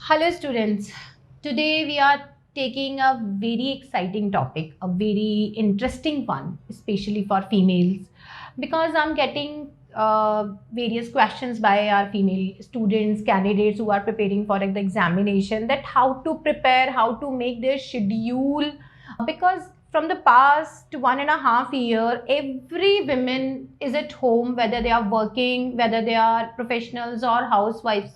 Hello, students. Today we are taking a very exciting topic, a very interesting one, especially for females, because I'm getting various questions by our female students, candidates who are preparing for the examination, that how to prepare, how to make their schedule, because from the past 1.5 year, every woman is at home, whether they are working, whether they are professionals or housewives,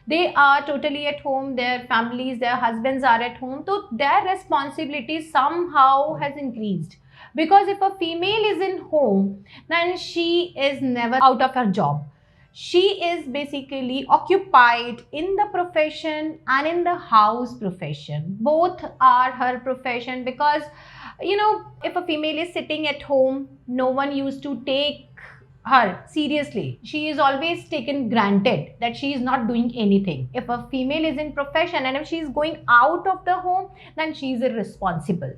they are totally at home, their families, their husbands are at home, so their responsibility somehow has increased, because if a female is in home, then she is never out of her job. She is basically occupied in the profession and in the house profession. Both are her profession, because if a female is sitting at home, no one used to take her seriously. She is always taken granted that she is not doing anything. If a female is in profession and if she is going out of the home, then she is irresponsible.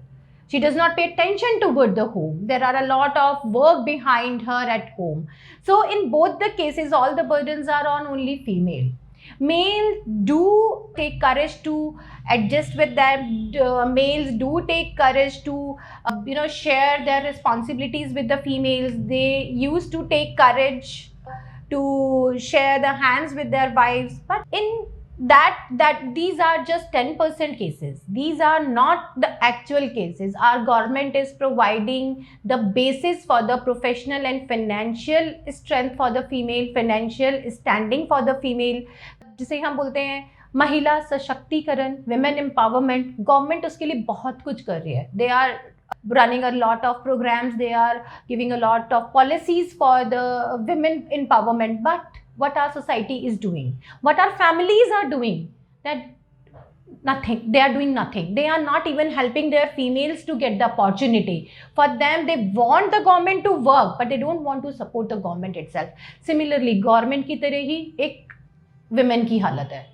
She does not pay attention toward the home. There are a lot of work behind her at home. So in both the cases, all the burdens are on only female. Males do take courage to adjust with them. Males do take courage to share their responsibilities with the females. They used to take courage to share the hands with their wives, but in that these are just 10% cases. These are not the actual cases. Our government is providing the basis for the professional and financial strength for the female, financial standing for the female, जिसे हम बोलते हैं महिला सशक्तिकरण, women empowerment. Government उसके लिए बहुत कुछ कर रही है. They are running a lot of programs, they are giving a lot of policies for the women empowerment, but what our society is doing, what our families are doing, that nothing. They are doing nothing. They are not even helping their females to get the opportunity. For them, they want the government to work, but they don't want to support the government itself. Similarly, government की तरह ही एक women की हालत है.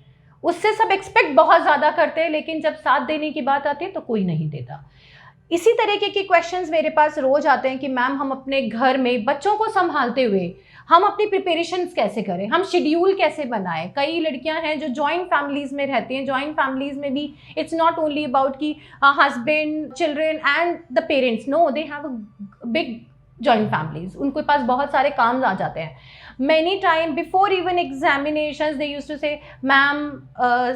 उससे सब expect बहुत ज़्यादा करते हैं, लेकिन जब साथ देने की बात आती है तो कोई नहीं देता. इसी तरीके के क्वेश्चंस मेरे पास रोज आते हैं कि मैम, हम अपने घर में बच्चों को संभालते हुए हम अपनी प्रिपरेशंस कैसे करें, हम शेड्यूल कैसे बनाएं. कई लड़कियां हैं जो जॉइंट फैमिलीज में रहती हैं. जॉइंट फैमिलीज में भी इट्स नॉट ओनली अबाउट कि husband, children and the parents. No, they have a big joint families. उनके पास बहुत सारे काम आ जाते हैं. Many time before even examinations they used to say, ma'am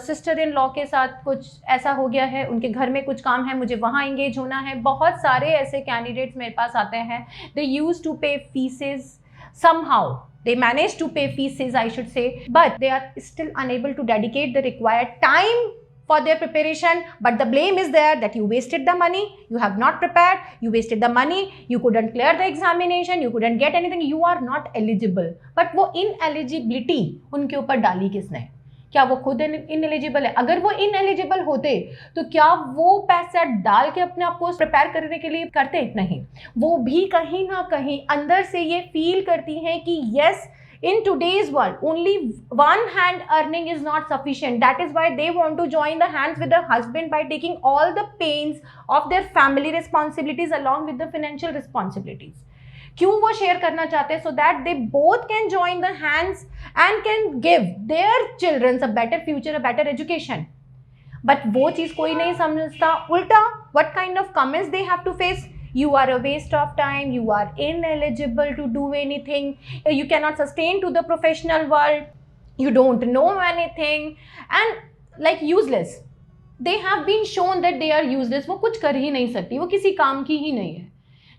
sister in law के साथ कुछ ऐसा हो गया है, उनके घर में कुछ काम है, मुझे वहाँ इंगेज होना है. बहुत सारे ऐसे कैंडिडेट्स मेरे पास आते हैं. दे यूज टू पे faeces, somehow they manage to pay fees, I should say, but they are still unable to dedicate the required time for their preparation. But the blame is there that you wasted the money, you have not prepared, you wasted the money, you couldn't clear the examination, you couldn't get anything, you are not eligible. But वो ineligibility उनके ऊपर डाली किसने? क्या वो खुद ineligible है? अगर वो इनएलिजिबल होते तो क्या वो पैसा डाल के अपने आप को प्रिपेयर करने के लिए करते? नहीं. वो भी कहीं ना कहीं अंदर से ये फील करती हैं कि yes, in today's world only one hand earning is not sufficient. That is why they want to join the hands with their husband by taking all the pains of their family responsibilities along with the financial responsibilities. क्यों वो share करना चाहते हैं? So that they both can join the hands and can give their children a better future, a better education. But वो चीज़ कोई नहीं समझता. उल्टा, what kind of comments they have to face? You are a waste of time, you are ineligible to do anything, you cannot sustain to the professional world, you don't know anything, and like useless. They have been shown that they are useless. वो कुछ कर ही नहीं सकती, वो किसी काम की ही नहीं है.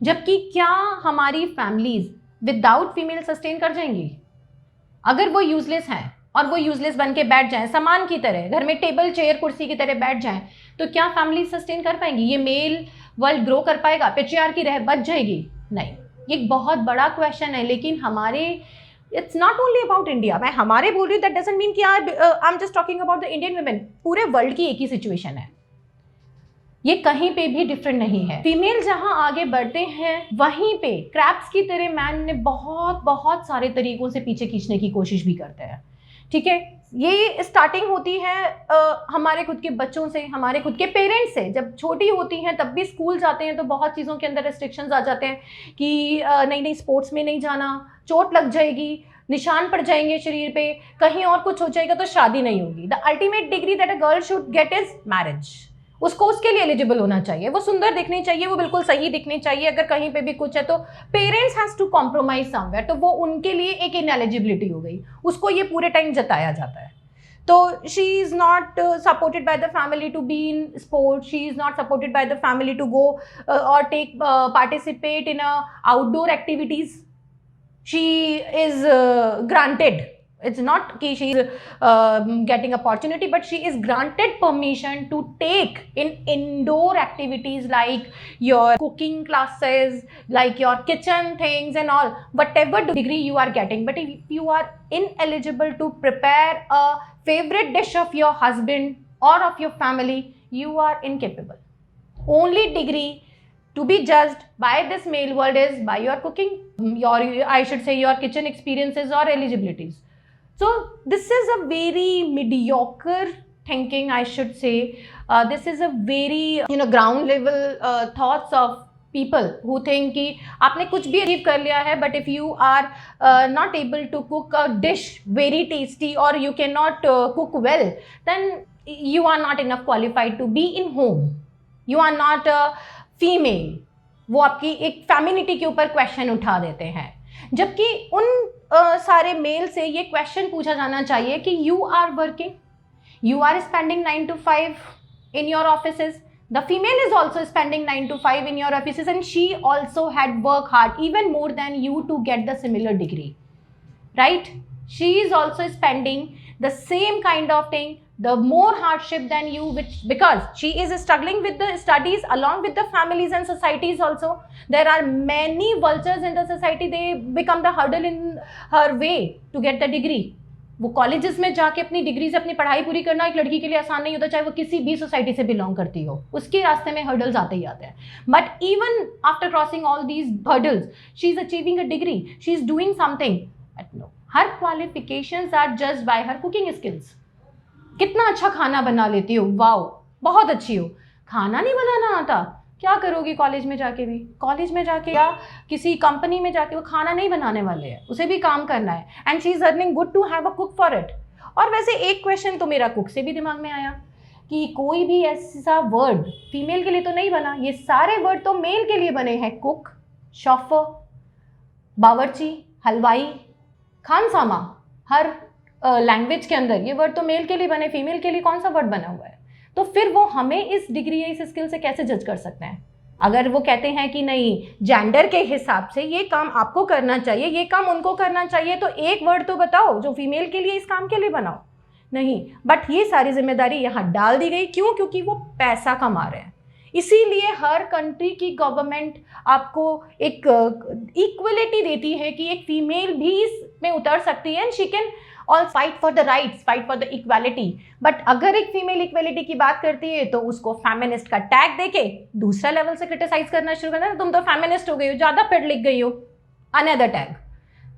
जबकि क्या हमारी फैमिलीज विदाउट फीमेल सस्टेन कर जाएंगी? अगर वो यूजलेस हैं और वो यूजलेस बन के बैठ जाएं, सामान की तरह घर में टेबल चेयर कुर्सी की तरह बैठ जाएं, तो क्या फैमिली सस्टेन कर पाएंगी? ये मेल वर्ल्ड ग्रो कर पाएगा? पेट्रियार्की रह बच जाएगी? नहीं. ये एक बहुत बड़ा क्वेश्चन है. लेकिन हमारे, it's not only about India. मैं हमारे बोल रही हूँ, दैट डजंट मीन कि I am just talking about the Indian women. पूरे वर्ल्ड की एक ही सिचुएशन है. ये कहीं पे भी डिफरेंट नहीं है. फीमेल जहां आगे बढ़ते हैं, वहीं पे क्रैप्स की तरह मैन ने बहुत सारे तरीकों से पीछे खींचने की कोशिश भी करते हैं. ठीक है, ये स्टार्टिंग होती है हमारे खुद के बच्चों से, हमारे खुद के पेरेंट्स से. जब छोटी होती हैं तब भी स्कूल जाते हैं तो बहुत चीज़ों के अंदर रेस्ट्रिक्शंस आ जाते हैं कि नहीं स्पोर्ट्स में नहीं जाना, चोट लग जाएगी, निशान पड़ जाएंगे शरीर पे, कहीं और कुछ हो जाएगा तो शादी नहीं होगी। The ultimate degree that a girl should get is marriage. उसको उसके लिए एलिजिबल होना चाहिए, वो सुंदर दिखनी चाहिए, वो बिल्कुल सही दिखनी चाहिए। अगर कहीं पे भी कुछ है तो parents has to compromise somewhere, तो वो उनके लिए एक इनएलिजिबिलिटी हो गई, उसको ये पूरे टाइम जताया जाता है। तो she is not supported by the family to be in sport, she is not supported by the family to go और take participate in outdoor activities. she is granted, it's not ki she is getting opportunity, but she is granted permission to take in indoor activities like your cooking classes, like your kitchen things and all, whatever degree you are getting. But if you are ineligible to prepare a favorite dish of your husband or of your family, you are incapable. Only degree to be judged by this male world is by your cooking, your, I should say, your kitchen experiences or eligibilities. So this is a very mediocre thinking, I should say. This is a very ground level thoughts of people who think कि आपने कुछ भी achieve कर लिया है, but if you are not able to cook a dish very tasty or you cannot cook well, then you are not enough qualified to be in home. You are not a female. वो आपकी एक femininity के ऊपर question उठा देते हैं, जबकि उन सारे मेल से ये क्वेश्चन पूछा जाना चाहिए कि you are working, you are spending 9 to 5 in your offices, the female is also spending 9 to 5 in your offices and she also had work hard even more than you to get the similar degree, right? She is also spending the same kind of thing, the more hardship than you, which because she is struggling with the studies along with the families and societies also. There are many vultures in the society, they become the hurdle in her way to get the degree. वो colleges में जाके अपनी degree से अपनी पढ़ाई पूरी करना एक लड़की के लिए आसान नहीं होता, चाहे वो किसी भी सोसाइटी से बिलोंग करती हो, उसके रास्ते में हर्डल्स आते ही आते हैं। But even after crossing all these hurdles, she is achieving a degree, she is doing something. No, her qualifications are judged by her cooking skills. कितना अच्छा खाना बना लेती हो, वाओ, बहुत अच्छी हो। खाना नहीं बनाना आता, क्या करोगी कॉलेज में जाके भी? कॉलेज में जाके या किसी कंपनी में जाके वो खाना नहीं बनाने वाले हैं, उसे भी काम करना है। And she is earning good to have a cook for it. और वैसे एक क्वेश्चन तो मेरा कुक से भी दिमाग में आया कि कोई भी ऐसा वर्ड फीमेल के लिए तो नहीं बना, ये सारे वर्ड तो मेल के लिए बने हैं। कुक, शॉफर, बावर्ची, हलवाई, खानसामा, हर लैंग्वेज के अंदर ये वर्ड तो मेल के लिए बने, फीमेल के लिए कौन सा वर्ड बना हुआ है? तो फिर वो हमें इस डिग्री या इस स्किल से कैसे जज कर सकते हैं? अगर वो कहते हैं कि नहीं, जेंडर के हिसाब से ये काम आपको करना चाहिए, ये काम उनको करना चाहिए, तो एक वर्ड तो बताओ जो फीमेल के लिए इस काम के लिए बनाओ। नहीं, बट ये सारी जिम्मेदारी यहाँ डाल दी गई। क्यों? क्योंकि वो पैसा कमा रहे हैं। इसीलिए हर कंट्री की गवर्नमेंट आपको एक इक्वलिटी देती है कि एक फीमेल भी इसमें उतर सकती है and she can all fight for the rights, fight for the equality. But अगर एक फीमेल इक्वालिटी की बात करती है तो उसको फेमिनिस्ट का टैग देके दूसरा लेवल से क्रिटिसाइज करना शुरू करना, तुम तो फेमिनिस्ट हो गई हो, ज़्यादा पढ़ लिख गई हो, अनदर टैग।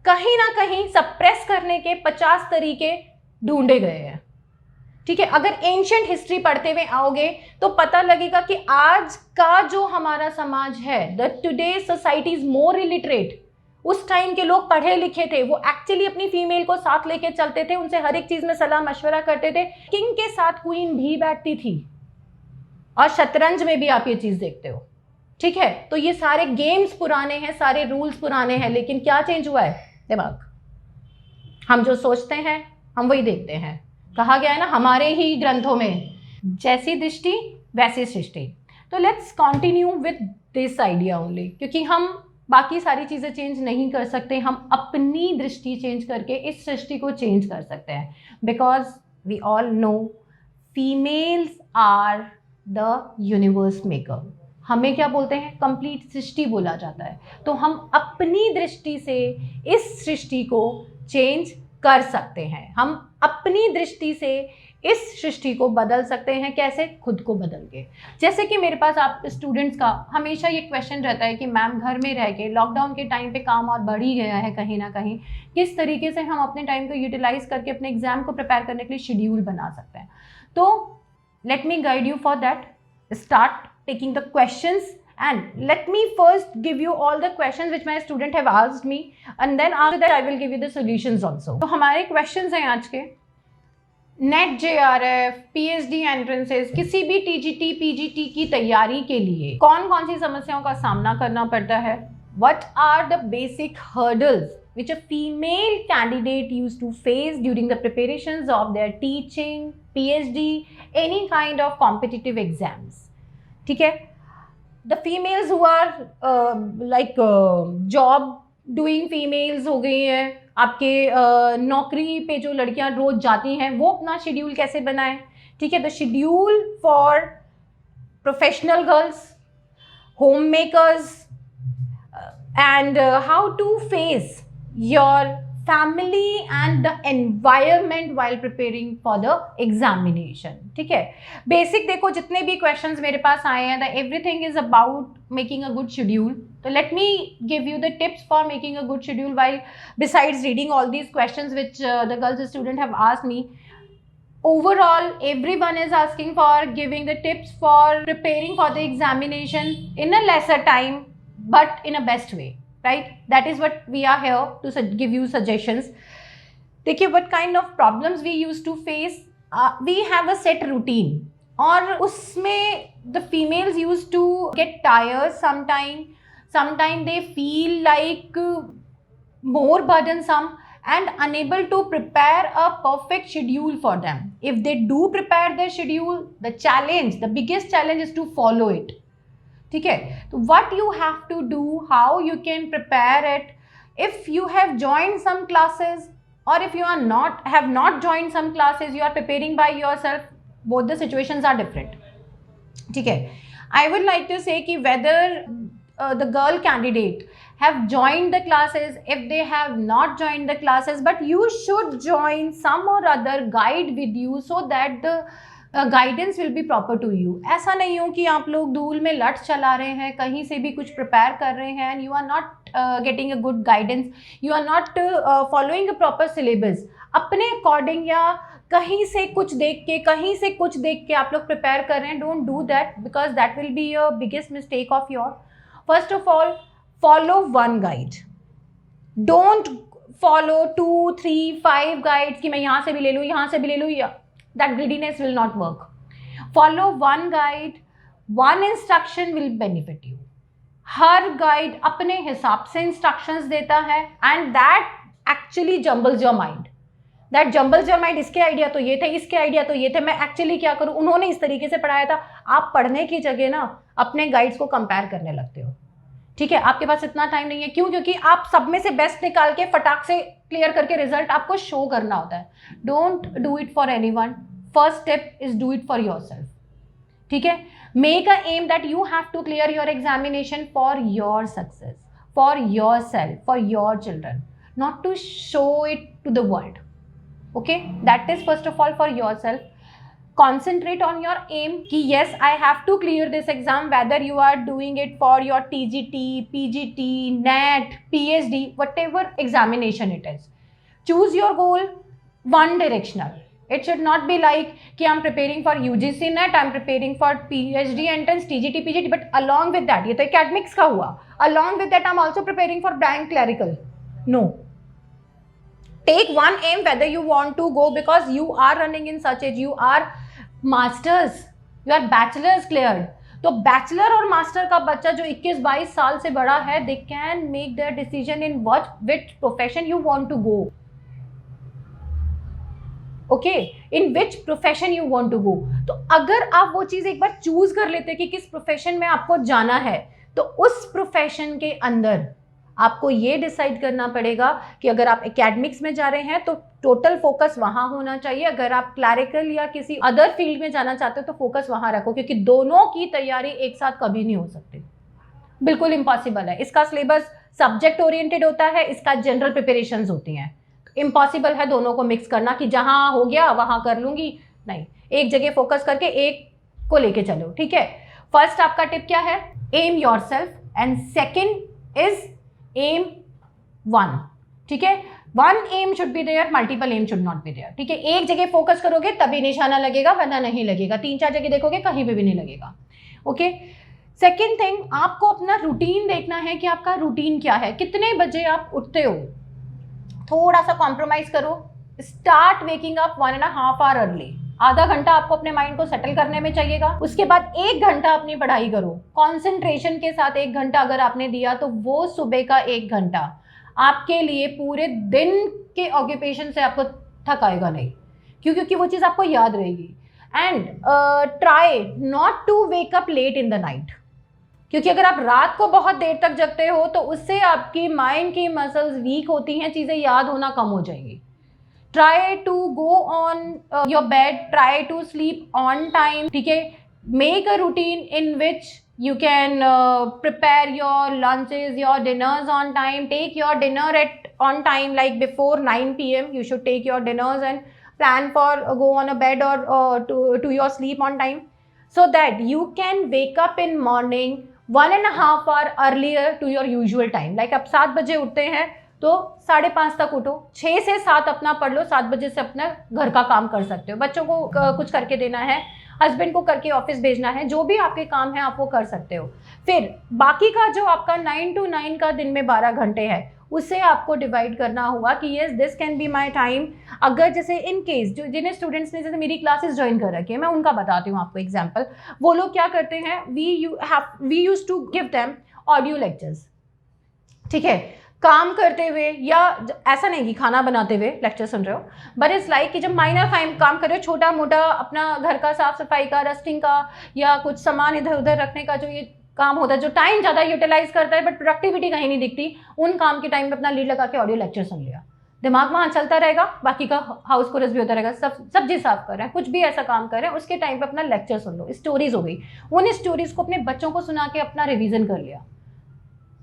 कहीं ना कहीं सप्रेस करने के 50 तरीके ढूंढे गए हैं। ठीक है, अगर एंशियंट हिस्ट्री पढ़ते हुए आओगे तो पता लगेगा कि आज का जो हमारा समाज है, the today society is more illiterate. उस टाइम के लोग पढ़े लिखे थे, वो एक्चुअली अपनी फीमेल को साथ लेके चलते थे, उनसे हर एक चीज में सलाह मशवरा करते थे। किंग के साथ क्वीन भी बैठती थी, और शतरंज में भी आप ये चीज देखते हो। ठीक है, तो ये सारे गेम्स पुराने हैं, सारे रूल्स पुराने हैं, लेकिन क्या चेंज हुआ है? दिमाग। हम जो सोचते हैं हम वही देखते हैं। कहा गया है ना हमारे ही ग्रंथों में, जैसी दृष्टि वैसी सृष्टि। तो let's continue with this idea only, क्योंकि हम बाकी सारी चीज़ें चेंज नहीं कर सकते, हम अपनी दृष्टि चेंज करके इस सृष्टि को चेंज कर सकते हैं। Because we all know females are the universe maker. हमें क्या बोलते हैं? कंप्लीट सृष्टि बोला जाता है। तो हम अपनी दृष्टि से इस सृष्टि को चेंज कर सकते हैं, हम अपनी दृष्टि से इस सृष्टि को बदल सकते हैं। कैसे? खुद को बदल के। जैसे कि मेरे पास आप स्टूडेंट्स का हमेशा ये क्वेश्चन रहता है कि मैम घर में रह के लॉकडाउन के टाइम पे काम और बढ़ ही गया है कहीं ना कहीं, किस तरीके से हम अपने टाइम को यूटिलाइज करके अपने एग्जाम को प्रिपेयर करने के लिए शेड्यूल बना सकते हैं। तो let me guide you for that. Start taking the questions And let me first give you all the questions which my student have asked me, and then after that I will give you the solutions also. तो हमारे questions हैं आज के, net JRF, PhD entrances, किसी भी TGT PGT की तैयारी के लिए कौन कौन सी समस्याओं का सामना करना पड़ता है, what are the basic hurdles which a female candidate used to face during the preparations of their teaching, PhD, any kind of competitive exams. ठीक है, the females who are job doing females हो गई हैं, आपके नौकरी पे जो लड़कियां रोज जाती हैं वो अपना शेड्यूल कैसे बनाएं. ठीक है, the schedule for professional girls, home makers, and how to face your family and the environment while preparing for the examination. ठीक है, बेसिक देखो जितने भी क्वेश्चंस मेरे पास आए हैं, the everything is about making a good schedule. So let me give you the tips for making a good schedule while besides reading all these questions which the girls student have asked me. Overall, everyone is asking for giving the tips for preparing for the examination in a lesser time but in a best way. Right, that is what we are here to give you suggestions. देखिए, what kind of problems we used to face, we have a set routine, और उसमें the females used to get tired sometime they feel like more burdensome and unable to prepare a perfect schedule for them. If they do prepare their schedule, the biggest challenge is to follow it. ठीक है, तो what you have to do, how you can prepare it, if you have joined some classes or if you have not joined some classes, you are preparing by yourself, both the situations are different. ठीक है, I would like to say कि whether the girl candidate have joined the classes, if they have not joined the classes, but you should join some or other guide with you so that the guidance will be proper to you. ऐसा नहीं हो कि आप लोग धूल में लट चला रहे हैं, कहीं से भी कुछ प्रिपेयर कर रहे हैं and you are not getting a good guidance, you are not following a proper syllabus. अपने अकॉर्डिंग या कहीं से कुछ देख के आप लोग प्रिपेयर कर रहे हैं. Don't do that because that will be your biggest mistake of your. First of all, follow one guide. Don't follow 2, 3, 5 guides कि मैं यहाँ से भी ले लूँ, यहाँ से भी ले लूँ. That greediness will not work. Follow one guide, one instruction will benefit you. Her guide अपने हिसाब से इंस्ट्रक्शंस देता है and that actually jumbles your mind. That jumbles your mind. इसके आइडिया तो ये थे, इसके आइडिया तो ये थे, मैं एक्चुअली क्या करूँ, उन्होंने इस तरीके से पढ़ाया था. आप पढ़ने की जगह ना अपने गाइड्स को कंपेयर करने लगते हो. ठीक है, आपके पास इतना टाइम नहीं है. क्यों? क्योंकि आप सब में से बेस्ट निकाल के फटाक से क्लियर करके रिजल्ट आपको शो करना होता है. Don't do it for anyone. First step is do it for yourself. ठीक है, make a aim that you have to clear your examination for your success, for yourself, for your children, not to show it to the world. Okay, that is first of all for yourself. Concentrate on your aim कि yes, I have to clear this exam, whether you are doing it for your TGT, PGT, NET, PhD, whatever examination it is. Choose your goal one directional. It should not be like कि I'm preparing for UGC NET, I'm preparing for PhD entrance, TGT, PGT, but along with that, ये तो academics का हुआ. Along with that, I'm also preparing for bank clerical. No. Take one aim whether you want to go because you are running in such age, you are masters, you are bachelors cleared. तो bachelor और master का बच्चा जो 21-22 साल से बड़ा है, they can make their decision in which profession you want to go. Okay, in which profession you want to go. तो अगर आप वो चीज़ एक बार चूज कर लेते कि किस प्रोफेशन में आपको जाना है, तो उस प्रोफेशन के अंदर आपको ये डिसाइड करना पड़ेगा कि अगर आप एकेडमिक्स में जा रहे हैं तो टोटल फोकस वहाँ होना चाहिए. अगर आप क्लैरिकल या किसी अदर फील्ड में जाना चाहते हो तो फोकस वहाँ रखो, क्योंकि दोनों की तैयारी एक साथ कभी नहीं हो सकती. बिल्कुल इम्पॉसिबल है. इसका सिलेबस सब्जेक्ट ओरिएंटेड होता है, इसका जनरल प्रिपरेशंस होती हैं. इम्पॉसिबल है दोनों को मिक्स करना कि जहाँ हो गया वहाँ कर लूँगी. नहीं, एक जगह फोकस करके एक को लेके चलो. ठीक है, फर्स्ट आपका टिप क्या है? Aim yourself. And second is aim one. ठीक है, one aim should be there, multiple aim should not be there. ठीक है, एक जगह फोकस करोगे तभी निशाना लगेगा, वरना नहीं लगेगा. 3-4 जगह देखोगे कहीं पे भी नहीं लगेगा. ओके, सेकेंड थिंग, आपको अपना रूटीन देखना है कि आपका रूटीन क्या है, कितने बजे आप उठते हो। थोड़ा सा कॉम्प्रोमाइज करो, start waking up 1.5 hour early. आधा घंटा आपको अपने माइंड को सेटल करने में चाहिएगा। उसके बाद 1 घंटा अपनी पढ़ाई करो, कॉन्सेंट्रेशन के साथ 1 घंटा अगर आपने दिया तो वो सुबह का 1 घंटा आपके लिए पूरे दिन के ऑक्यूपेशन से आपको थकाएगा नहीं, क्योंकि वो चीज़ आपको याद रहेगी। And try not to wake up late in the night, क्योंकि अगर आप रात को बहुत देर तक जगते हो तो उससे आपकी माइंड की मसल्स वीक होती हैं, चीज़ें याद होना कम हो जाएंगी। Try to go on your bed, try to sleep on time, ठीक है। Make a routine in which you can prepare your lunches, your dinners on time. Take your dinner on time, like before 9 p.m. You should take your dinners and plan for go on a bed or to your sleep on time, so that you can wake up in morning 1.5 hour earlier to your usual time. Like आप 7 बजे उठते हैं तो 5:30 तक उठो, 6 से 7 अपना पढ़ लो, 7 बजे से अपना घर का काम कर सकते हो, बच्चों को कुछ करके देना है, हस्बैंड को करके ऑफिस भेजना है, जो भी आपके काम है आप वो कर सकते हो। फिर बाकी का जो आपका 9 to 9 का दिन में 12 घंटे है, उसे आपको डिवाइड करना होगा कि yes this can be my time. अगर जैसे इन केस जो जिन्हें स्टूडेंट्स ने जैसे मेरी क्लासेस ज्वाइन कर रखी है, मैं उनका बताती हूँ आपको एग्जाम्पल। वो लोग क्या करते हैं, we use to give them audio lectures, ठीक है, काम करते हुए, या ऐसा नहीं कि खाना बनाते हुए लेक्चर सुन रहे हो, बट इट्स लाइक कि जब माइनर काम कर रहे हो, छोटा मोटा अपना घर का साफ सफाई का, डस्टिंग का, या कुछ सामान इधर उधर रखने का, जो ये काम होता है जो टाइम ज़्यादा यूटिलाइज करता है बट प्रोडक्टिविटी कहीं नहीं दिखती, उन काम के टाइम पे अपना लीड लगा के ऑडियो लेक्चर सुन लिया, दिमाग वहाँ चलता रहेगा, बाकी का हाउस कोरस भी होता रहेगा, सब्जी साफ कर रहे हैं, कुछ भी ऐसा काम कर रहे हैं, उसके टाइम पे अपना लेक्चर सुन लो। स्टोरीज हो गई, उन स्टोरीज को अपने बच्चों को सुना के अपना रिविजन कर लिया,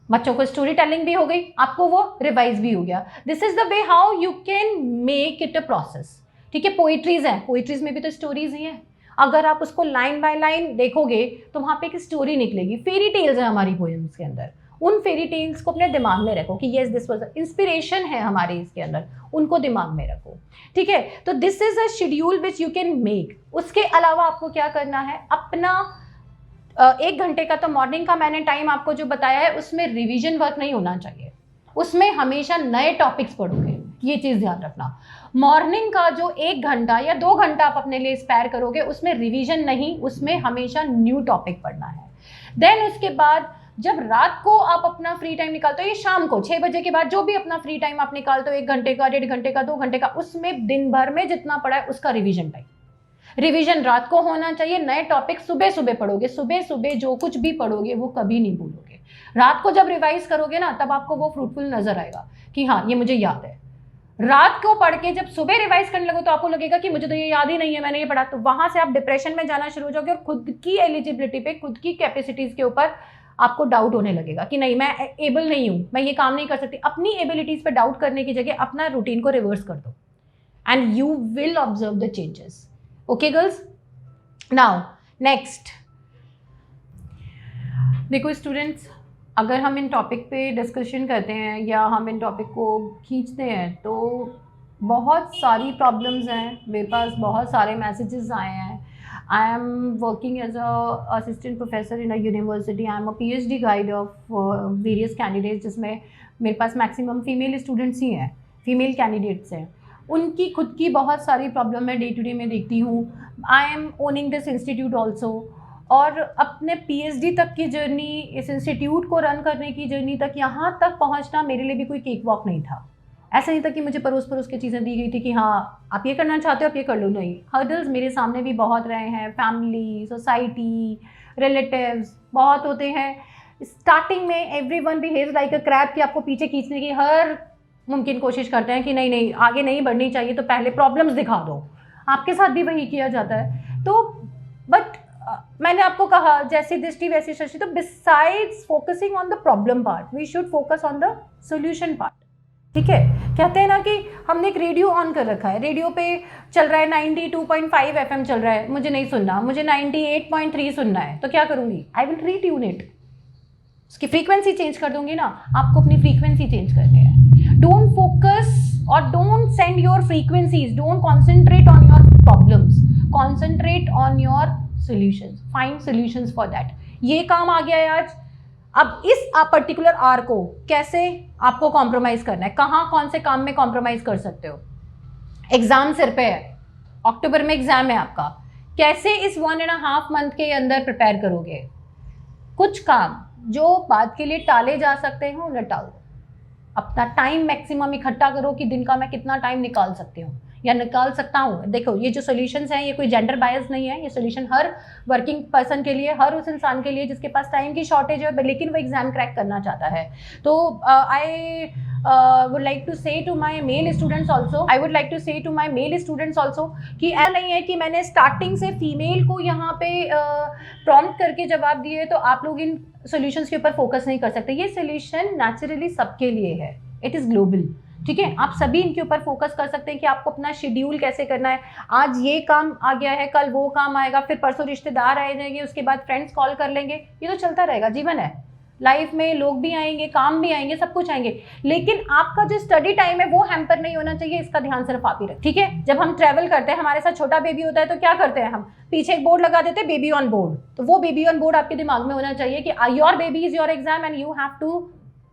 बच्चों को स्टोरी टेलिंग भी हो गई, आपको वो रिवाइज भी हो गया। This is the way how you can make it a process, ठीक है। पोइट्रीज हैं, पोइट्रीज में भी तो स्टोरीज ही हैं, अगर आप उसको लाइन बाय लाइन देखोगे तो वहाँ पे एक स्टोरी निकलेगी। फेरी टेल्स हैं हमारी पोएम्स के अंदर, उन फेरी टेल्स को अपने दिमाग में रखो कि येस दिस वाज इंस्पिरेशन है हमारे इसके अंदर, उनको दिमाग में रखो, ठीक है। तो this is a schedule which you can make. उसके अलावा आपको क्या करना है, अपना 1 घंटे का तो मॉर्निंग का मैंने टाइम आपको जो बताया है, उसमें रिवीजन वर्क नहीं होना चाहिए, उसमें हमेशा नए टॉपिक्स पढ़ोगे, ये चीज़ ध्यान रखना। मॉर्निंग का जो 1 घंटा या 2 घंटा आप अपने लिए स्पेयर करोगे, उसमें रिवीजन नहीं, उसमें हमेशा न्यू टॉपिक पढ़ना है। देन उसके बाद जब रात को आप अपना फ्री टाइम निकालते हो, ये शाम को 6 बजे के बाद जो भी अपना फ्री टाइम आप निकालते हो, 1 घंटे का, 1.5 घंटे का, 2 घंटे का, उसमें दिन भर में जितना पढ़ा है उसका रिवीजन टाइम। रिवीजन रात को होना चाहिए, नए टॉपिक सुबह सुबह पढ़ोगे, सुबह सुबह जो कुछ भी पढ़ोगे वो कभी नहीं भूलोगे। रात को जब रिवाइज करोगे ना, तब आपको वो फ्रूटफुल नजर आएगा कि हाँ ये मुझे याद है। रात को पढ़ के जब सुबह रिवाइज करने लगो तो आपको लगेगा कि मुझे तो ये याद ही नहीं है, मैंने ये पढ़ा, तो वहां से आप डिप्रेशन में जाना शुरू हो जाओगे और खुद की एलिजिबिलिटी पे, खुद की कैपेसिटीज के ऊपर आपको डाउट होने लगेगा कि नहीं मैं एबल नहीं हूँ, मैं ये काम नहीं कर सकती। अपनी एबिलिटीज पे डाउट करने की जगह अपना रूटीन को रिवर्स कर दो and you will observe the changes. Okay girls, now next देखो स्टूडेंट्स, अगर हम इन टॉपिक पे डिस्कशन करते हैं या हम इन टॉपिक को खींचते हैं तो बहुत सारी प्रॉब्लम्स हैं, मेरे पास बहुत सारे मैसेजेस आए हैं। I am working as a assistant professor in a university, I am a PhD guide of various candidates, जिसमें मेरे पास मैक्सिमम फीमेल स्टूडेंट्स ही हैं, फीमेल कैंडिडेट्स हैं। उनकी खुद की बहुत सारी प्रॉब्लम मैं डे टू डे में देखती हूँ। I am owning this institute also, और अपने PhD तक की जर्नी, इस इंस्टीट्यूट को रन करने की जर्नी तक, यहाँ तक पहुँचना मेरे लिए भी कोई केक वॉक नहीं था। ऐसा नहीं था कि मुझे परोस परोस के चीज़ें दी गई थी कि हाँ आप ये करना चाहते हो आप ये कर लो, नहीं। हर्डल्स मेरे सामने भी बहुत रहे हैं, फैमिली, सोसाइटी, रिलेटिव्स बहुत होते हैं। स्टार्टिंग में एवरीवन बिहेव्स लाइक अ क्रैब, कि आपको पीछे खींचने की हर मुमकिन कोशिश करते हैं कि नहीं नहीं आगे नहीं बढ़नी चाहिए, तो पहले प्रॉब्लम्स दिखा दो। आपके साथ भी वही किया जाता है। तो बट मैंने आपको कहा जैसी दृष्टि वैसी सृष्टि, तो besides focusing on the problem part we should focus on the solution part, ठीक है। कहते हैं ना कि हमने एक रेडियो ऑन कर रखा है, रेडियो पे चल रहा है 92.5 FM चल रहा है, मुझे नहीं सुनना, मुझे 98.3 सुनना है, तो क्या करूँगी, आई विल रीट्यून इट, उसकी फ्रीक्वेंसी चेंज कर दूंगी ना। आपको अपनी फ्रीक्वेंसी चेंज करनी है। डोंट फोकस और don't send your frequencies, don't concentrate on your problems, concentrate on your solutions, find solutions for that। ये काम आ गया है आज, अब इस पर्टिकुलर आर को कैसे आपको कॉम्प्रोमाइज करना है, कहाँ कौन से काम में कॉम्प्रोमाइज कर सकते हो। एग्जाम सिर पे है, अक्टूबर में एग्जाम है आपका, कैसे इस 1.5 मंथ के अंदर प्रिपेयर करोगे। कुछ काम जो बाद के लिए टाले जा सकते हैं उन्हें टालो, अपना टाइम मैक्सिमम इकट्ठा करो कि दिन का मैं कितना टाइम निकाल सकती हूँ या निकाल सकता हूँ। देखो ये जो सॉल्यूशंस हैं ये कोई जेंडर बायस नहीं है, ये सॉल्यूशन हर वर्किंग पर्सन के लिए, हर उस इंसान के लिए जिसके पास टाइम की शॉर्टेज है लेकिन वो एग्जाम क्रैक करना चाहता है। तो आई would like to say to my male students also, I would like to say to my male students also कि ऐसा नहीं है कि मैंने स्टार्टिंग से फीमेल को यहाँ पे प्रॉम्प्ट करके जवाब दिए तो आप लोग इन सॉल्यूशंस के ऊपर फोकस नहीं कर सकते। ये सॉल्यूशन नेचुरली सबके लिए है, इट इज़ ग्लोबल, ठीक है। आप सभी इनके ऊपर फोकस कर सकते हैं कि आपको अपना शेड्यूल कैसे करना है। आज ये काम आ गया है, कल वो काम आएगा, फिर परसों रिश्तेदार आ जाएंगे, उसके बाद फ्रेंड्स कॉल कर लेंगे, ये तो चलता रहेगा, जीवन है। लाइफ में लोग भी आएंगे, काम भी आएंगे, सब कुछ आएंगे, लेकिन आपका जो स्टडी टाइम है वो हैम्पर नहीं होना चाहिए, इसका ध्यान सिर्फ आप ही रखें, ठीक है। जब हम ट्रैवल करते हैं, हमारे साथ छोटा बेबी होता है तो क्या करते हैं हम, पीछे एक बोर्ड लगा देते हैं, बेबी ऑन बोर्ड। तो वो बेबी ऑन बोर्ड आपके दिमाग में होना चाहिए कि your baby is your exam and you have to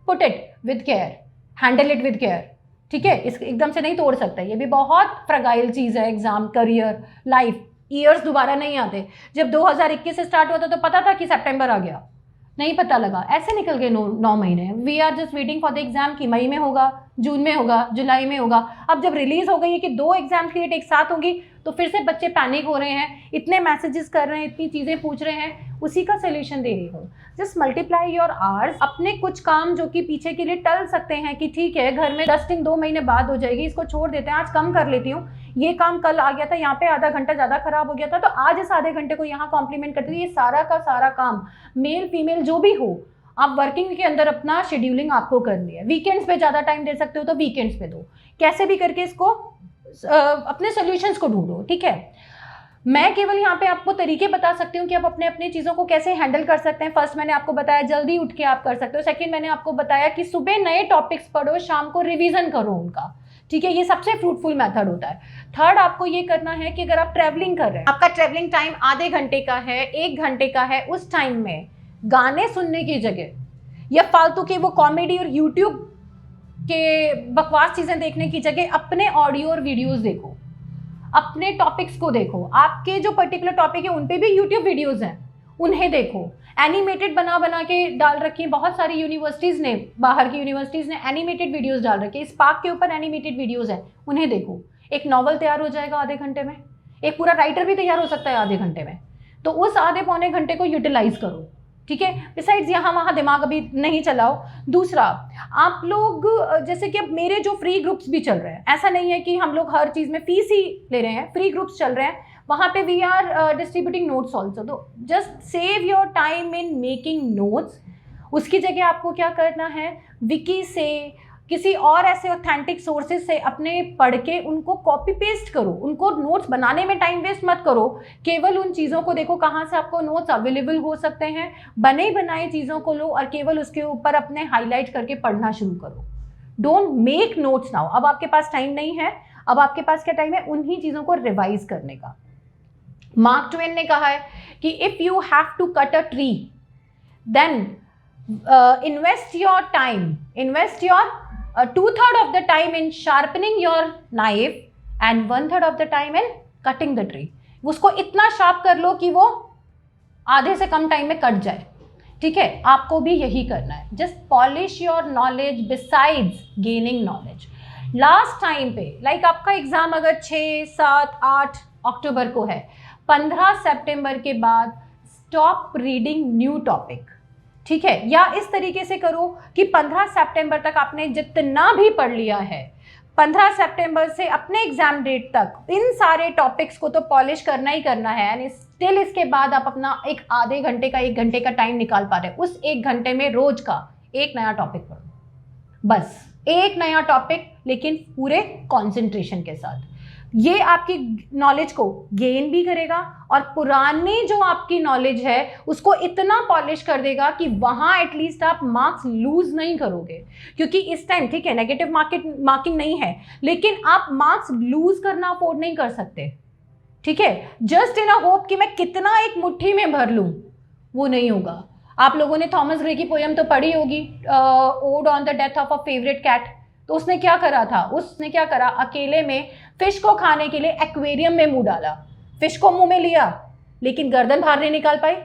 put it with care, handle it with care, ठीक है। इस एकदम से नहीं तोड़ सकते, ये भी बहुत फ्रगाइल चीज़ है। एग्जाम, करियर, लाइफ, ईयर्स दोबारा नहीं आते। जब 2021 से स्टार्ट हुआ था तो पता था कि सितंबर आ गया, नहीं पता लगा, ऐसे निकल गए 9 महीने। We are just waiting for the exam कि मई में होगा, जून में होगा, जुलाई में होगा। अब जब रिलीज हो गई है कि 2 एग्जाम की डेट एक साथ होंगी तो फिर से बच्चे पैनिक हो रहे हैं, इतने मैसेजेस कर रहे हैं, इतनी चीज़ें पूछ रहे हैं, उसी का सोल्यूशन दे रही हूँ। Just multiply your hours. अपने कुछ काम जो कि पीछे के लिए टल सकते हैं कि ठीक है घर में डस्टिंग 2 महीने बाद हो जाएगी, इसको छोड़ देते हैं, आज कम कर लेती हूँ, ये काम कल आ गया था, यहाँ पे आधा घंटा ज़्यादा खराब हो गया था तो आज इस आधे घंटे को यहाँ कॉम्प्लीमेंट करती हूँ। ये सारा का सारा काम मेल फीमेल जो भी हो, आप वर्किंग के अंदर अपना शेड्यूलिंग आपको करनी है। वीकेंड्स पे ज़्यादा टाइम दे सकते हो तो वीकेंड्स पे दो, कैसे भी करके इसको अपने सॉल्यूशंस को ढूंढो, ठीक है। मैं केवल यहाँ पे आपको तरीके बता सकती हूँ कि आप अपने अपनी चीज़ों को कैसे हैंडल कर सकते हैं। फर्स्ट मैंने आपको बताया जल्दी उठ के आप कर सकते हो। सेकंड मैंने आपको बताया कि सुबह नए टॉपिक्स पढ़ो, शाम को रिवीजन करो उनका, ठीक है, ये सबसे फ्रूटफुल मेथड होता है। थर्ड आपको ये करना है कि अगर आप ट्रैवलिंग कर रहे हैं, आपका ट्रैवलिंग टाइम आधे घंटे का है, 1 घंटे का है, उस टाइम में गाने सुनने की जगह या फालतू के वो कॉमेडी और यूट्यूब के बकवास चीज़ें देखने की जगह अपने ऑडियो और वीडियोस देखो, अपने टॉपिक्स को देखो। आपके जो पर्टिकुलर टॉपिक है उन पे भी यूट्यूब वीडियोस हैं, उन्हें देखो। एनिमेटेड बना के डाल रखी हैं, बहुत सारी यूनिवर्सिटीज़ ने, बाहर की यूनिवर्सिटीज़ ने एनिमेटेड वीडियोस डाल रखी है, स्पार्क के ऊपर एनिमेटेड वीडियोस हैं, उन्हें देखो। एक नॉवल तैयार हो जाएगा आधे घंटे में, एक पूरा राइटर भी तैयार हो सकता है आधे घंटे में। तो उस आधे पौने घंटे को यूटिलाइज करो, ठीक है। बिसाइड्स यहाँ वहाँ दिमाग अभी नहीं चलाओ। दूसरा, आप लोग जैसे कि अब मेरे जो फ्री ग्रुप्स भी चल रहे हैं, ऐसा नहीं है कि हम लोग हर चीज़ में फीस ही ले रहे हैं, फ्री ग्रुप्स चल रहे हैं, वहाँ पे we are distributing notes also. तो just save your time in making notes. उसकी जगह आपको क्या करना है, विकी से, किसी और ऐसे ऑथेंटिक सोर्सेज से अपने पढ़ के उनको कॉपी पेस्ट करो, उनको नोट्स बनाने में टाइम वेस्ट मत करो। केवल उन चीज़ों को देखो कहाँ से आपको नोट्स अवेलेबल हो सकते हैं, बने बनाए चीज़ों को लो और केवल उसके ऊपर अपने हाईलाइट करके पढ़ना शुरू करो। Don't make notes now. अब आपके पास टाइम नहीं है, अब आपके पास क्या टाइम है, उन्हीं चीज़ों को रिवाइज करने का। मार्क ट्वेन ने कहा है कि if you have to cut a tree then invest your time, invest your 2/3 of the time in sharpening your knife and 1/3 of the time in cutting the tree। उसको इतना sharp कर लो कि वो आधे से कम टाइम में कट जाए, ठीक है। आपको भी यही करना है। Just polish your knowledge besides gaining knowledge. Last time पे लाइक आपका एग्जाम अगर 6, 7, 8 अक्टूबर को है, 15 सितंबर के बाद स्टॉप रीडिंग न्यू टॉपिक, ठीक है। या इस तरीके से करो कि 15 सितंबर तक आपने जितना भी पढ़ लिया है, 15 सितंबर से अपने एग्जाम डेट तक इन सारे टॉपिक्स को तो पॉलिश करना ही करना है। एंड स्टिल इसके बाद आप अपना एक आधे घंटे का, 1 घंटे का टाइम निकाल पा रहे हैं, उस 1 घंटे में रोज का एक नया टॉपिक पढ़ो, बस एक नया टॉपिक, लेकिन पूरे कॉन्सेंट्रेशन के साथ। ये आपकी नॉलेज को गेन भी करेगा और पुरानी जो आपकी नॉलेज है उसको इतना पॉलिश कर देगा कि वहाँ एटलीस्ट आप मार्क्स लूज नहीं करोगे। क्योंकि इस टाइम ठीक है नेगेटिव मार्किंग नहीं है, लेकिन आप मार्क्स लूज करना अफोर्ड नहीं कर सकते, ठीक है। जस्ट इन अ होप कि मैं कितना एक मुट्ठी में भर लूँ, वो नहीं होगा। आप लोगों ने थॉमस ग्रे की पोयम तो पढ़ी होगी, ode on the death of a favourite cat. तो उसने क्या करा था, उसने क्या करा, अकेले में फिश को खाने के लिए एक्वेरियम में मुंह डाला, फिश को मुंह में लिया लेकिन गर्दन बाहर नहीं निकाल पाई,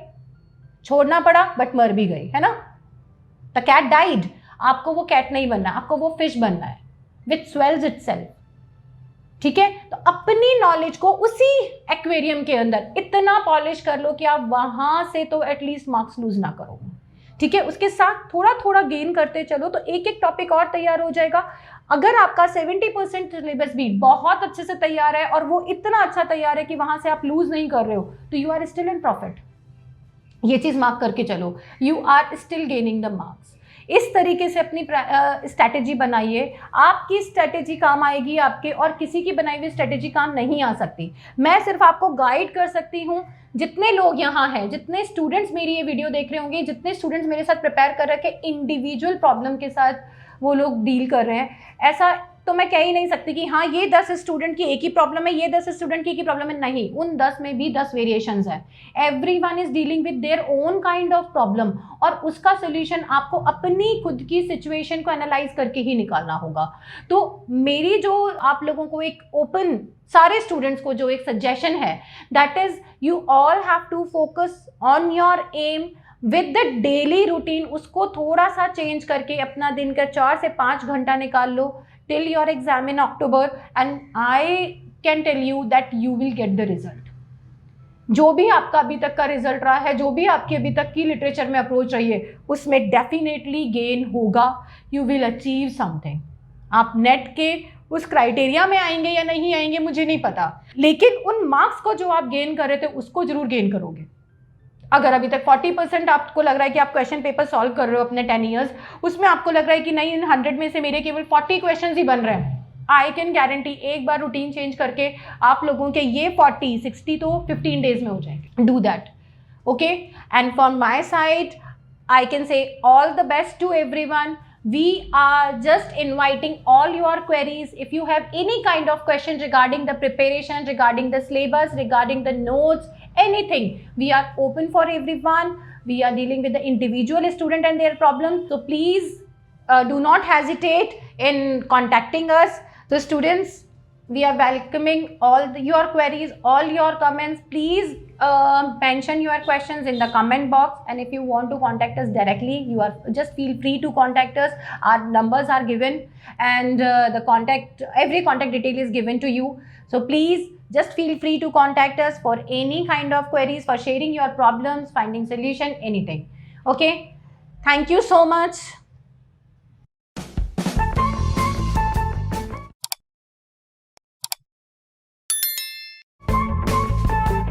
छोड़ना पड़ा बट मर भी गई, है ना। The cat died. आपको वो कैट नहीं बनना, आपको वो फिश बनना है विच स्वेल्स इटसेल्फ। ठीक है, तो अपनी नॉलेज को उसी एक्वेरियम के अंदर इतना पॉलिश कर लो कि आप वहां से तो एटलीस्ट मार्क्स लूज ना करो। ठीक है, उसके साथ थोड़ा थोड़ा गेन करते चलो तो एक एक टॉपिक और तैयार हो जाएगा। अगर आपका 70% सिलेबस भी बहुत अच्छे से तैयार है और वो इतना अच्छा तैयार है कि वहां से आप लूज नहीं कर रहे हो, तो you are still in profit. ये चीज मार्क करके चलो, you are still gaining the marks. इस तरीके से अपनी स्ट्रैटेजी बनाइए, आपकी स्ट्रैटेजी काम आएगी आपके, और किसी की बनाई हुई स्ट्रैटेजी काम नहीं आ सकती। मैं सिर्फ आपको गाइड कर सकती हूँ। जितने लोग यहाँ हैं, जितने स्टूडेंट्स मेरी ये वीडियो देख रहे होंगे, जितने स्टूडेंट्स मेरे साथ प्रिपेयर कर रखे, इंडिविजुअल प्रॉब्लम के साथ वो लोग डील कर रहे हैं, ऐसा तो मैं कह ही नहीं सकती कि हाँ ये 10 स्टूडेंट की एक ही प्रॉब्लम है, ये 10 स्टूडेंट की एक ही प्रॉब्लम है। नहीं, उन 10 में भी 10 वेरिएशंस हैं। Everyone is dealing with their own kind of problem, और उसका सोल्यूशन आपको अपनी खुद की सिचुएशन को एनालाइज करके ही निकालना होगा। तो मेरी जो आप लोगों को एक ओपन, सारे स्टूडेंट्स को जो एक सजेशन है, that is you all have to focus on your aim with the daily routine. उसको थोड़ा सा चेंज करके अपना दिन का 4 से 5 घंटा निकाल लो till your exam in October, and I can tell you that you will get the result. जो भी आपका अभी तक का रिजल्ट रहा है, जो भी आपकी अभी तक की लिटरेचर में अप्रोच रही है, उसमें डेफिनेटली गेन होगा। You will achieve something. आप नेट के उस क्राइटेरिया में आएंगे या नहीं आएंगे मुझे नहीं पता, लेकिन उन मार्क्स को जो आप गेन कर रहे थे उसको जरूर गेन करोगे। अगर अभी तक 40% आपको लग रहा है कि आप क्वेश्चन पेपर सॉल्व कर रहे हो अपने 10 ईयर्स, उसमें आपको लग रहा है कि नहीं इन 100 में से मेरे केवल 40 क्वेश्चन ही बन रहे हैं, आई कैन गारंटी एक बार रूटीन चेंज करके आप लोगों के ये 40-60 तो 15 डेज में हो जाएंगे। Do that, okay. And from my side I can say all the best to everyone. We are just inviting all your queries. If you have any kind of question regarding the preparation, regarding the syllabus, regarding the notes, anything, we are open for everyone. We are dealing with the individual student and their problems. So please do not hesitate in contacting us. So students, we are welcoming all your queries, all your comments. Please mention your questions in the comment box, and if you want to contact us directly, you are just feel free to contact us. Our numbers are given, and every contact detail is given to you. So please just feel free to contact us for any kind of queries, for sharing your problems, finding solution, anything. Okay, thank you so much.